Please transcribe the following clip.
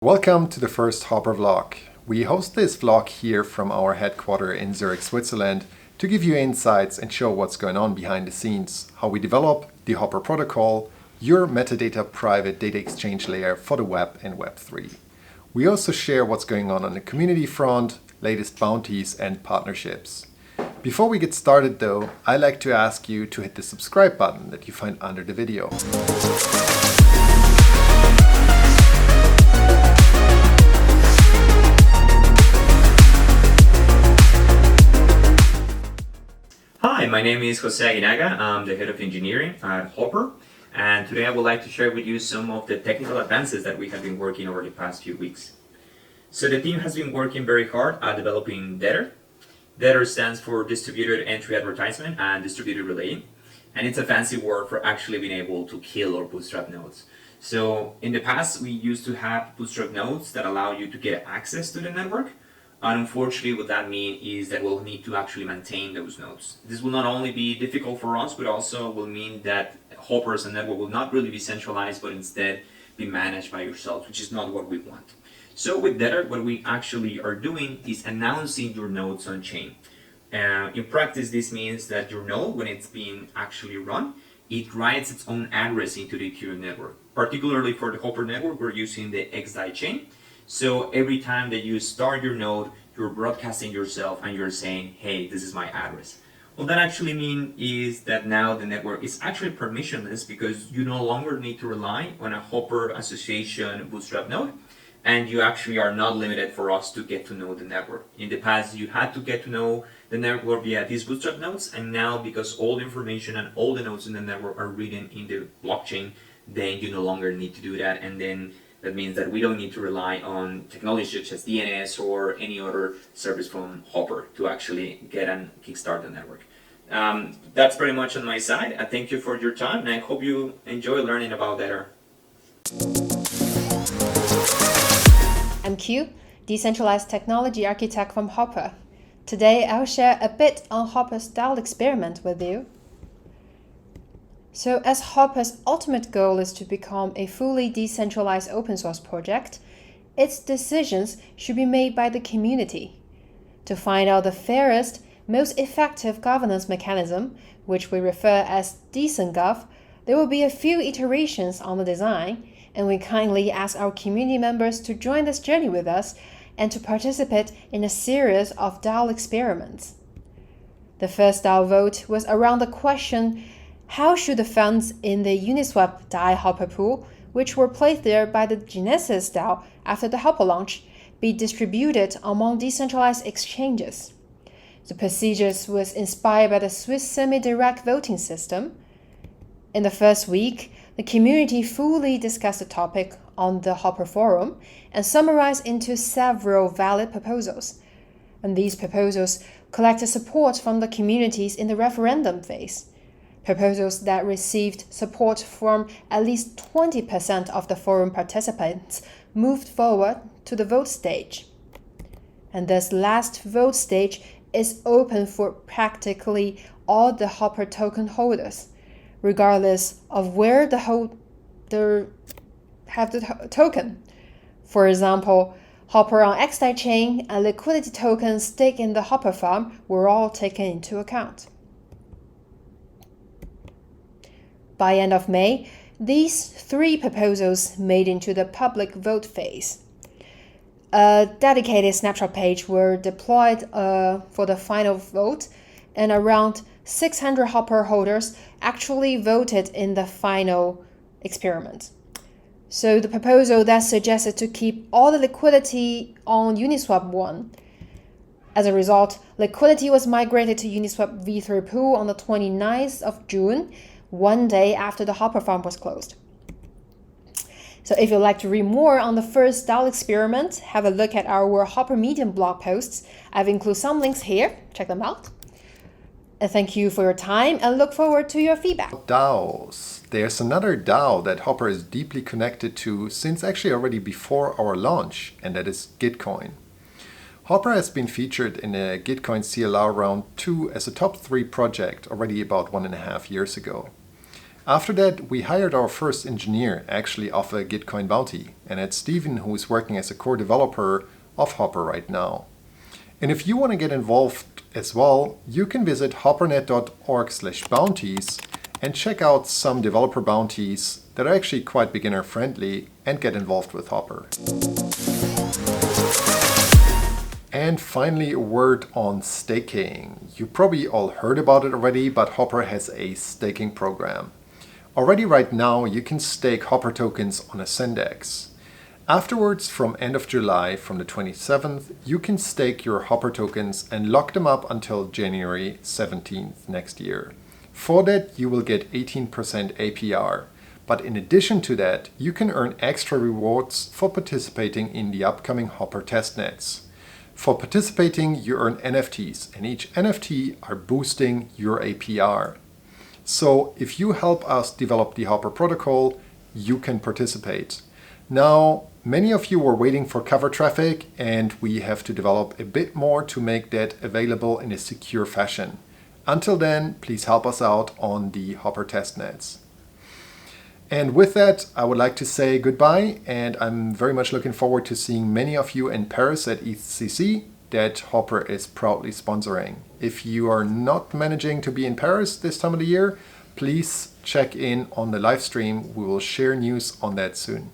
Welcome to the first HOPR vlog. We host this vlog here from our headquarters in Zurich, Switzerland, to give you insights and show what's going on behind the scenes, how we develop the HOPR protocol, your metadata private data exchange layer for the web and Web3. We also share what's going on the community front, latest bounties and partnerships. Before we get started though, I'd like to ask you to hit the subscribe button that you find under the video. Hi, my name is Jose Aguinaga. I'm the head of engineering at HOPR, and today I would like to share with you some of the technical advances that we have been working over the past few weeks. So the team has been working very hard at developing DAO. DAO stands for Distributed Entry Advertisement and Distributed Relaying, and it's a fancy word for actually being able to kill or bootstrap nodes. So in the past, we used to have bootstrap nodes that allow you to get access to the network. And unfortunately, what that means is that we'll need to actually maintain those nodes. This will not only be difficult for us, but also will mean that HOPR as a network will not really be centralized, but instead be managed by yourself, which is not what we want. So with DAO, what we actually are doing is announcing your nodes on chain. In practice, this means that your node, when it's being actually run, it writes its own address into the Ethereum network. Particularly for the HOPR network, we're using the XDAI chain. So every time that you start your node, you're broadcasting yourself and you're saying, hey, this is my address. What that actually means is that now the network is actually permissionless because you no longer need to rely on a HOPR association bootstrap node, and you actually are not limited for us to get to know the network. In the past, you had to get to know the network via these bootstrap nodes, and now because all the information and all the nodes in the network are written in the blockchain, then you no longer need to do that, and then that means that we don't need to rely on technology such as DNS or any other service from HOPR to actually get and kickstart the network. That's pretty much on my side. I thank you for your time, and I hope you enjoy learning about DAO. I'm Q, Decentralized Technology Architect from HOPR. Today I'll share a bit on HOPR's DAO experiment with you. So as HOPR's ultimate goal is to become a fully decentralized open source project, its decisions should be made by the community. To find out the fairest, most effective governance mechanism, which we refer as DecenGov, there will be a few iterations on the design, and we kindly ask our community members to join this journey with us and to participate in a series of DAO experiments. The first DAO vote was around the question, how should the funds in the Uniswap DAI HOPR pool, which were placed there by the Genesis DAO after the HOPR launch, be distributed among decentralized exchanges? The procedures was inspired by the Swiss semi-direct voting system. In the first week, the community fully discussed the topic on the HOPR forum and summarized into several valid proposals. And these proposals collected support from the communities in the referendum phase. Proposals that received support from at least 20% of the forum participants moved forward to the vote stage. And this last vote stage is open for practically all the HOPR token holders, regardless of where the holder have the token. For example, HOPR on XDAI chain and liquidity tokens staked in the HOPR farm were all taken into account. By end of May, these three proposals made into the public vote phase. A dedicated snapshot page were deployed for the final vote, and around 600 HOPR holders actually voted in the final experiment. So the proposal that suggested to keep all the liquidity on Uniswap won. As a result, liquidity was migrated to Uniswap V3 pool on the 29th of June, one day after the HOPR farm was closed. So if you'd like to read more on the first DAO experiment, have a look at our HOPR Medium blog posts. I've included some links here. Check them out. And thank you for your time and look forward to your feedback. DAOs. There's another DAO that HOPR is deeply connected to since actually already before our launch, and that is Gitcoin. HOPR has been featured in a Gitcoin CLR round 2 as a top 3 project already about 1.5 years ago. After that, we hired our first engineer, actually off a Gitcoin bounty, and it's Steven, who is working as a core developer of HOPR right now. And if you want to get involved as well, you can visit hoprnet.org/bounties and check out some developer bounties that are actually quite beginner friendly and get involved with HOPR. And finally, a word on staking. You probably all heard about it already, but HOPR has a staking program. Already right now, you can stake HOPR tokens on a Sendex. Afterwards, from end of July, from the 27th, you can stake your HOPR tokens and lock them up until January 17th next year. For that, you will get 18% APR. But in addition to that, you can earn extra rewards for participating in the upcoming HOPR testnets. For participating, you earn NFTs, and each NFT are boosting your APR. So if you help us develop the HOPR protocol, you can participate. Now, many of you were waiting for cover traffic, and we have to develop a bit more to make that available in a secure fashion. Until then, please help us out on the HOPR testnets. And with that, I would like to say goodbye, and I'm very much looking forward to seeing many of you in Paris at EthCC that HOPR is proudly sponsoring. If you are not managing to be in Paris this time of the year, please check in on the live stream. We will share news on that soon.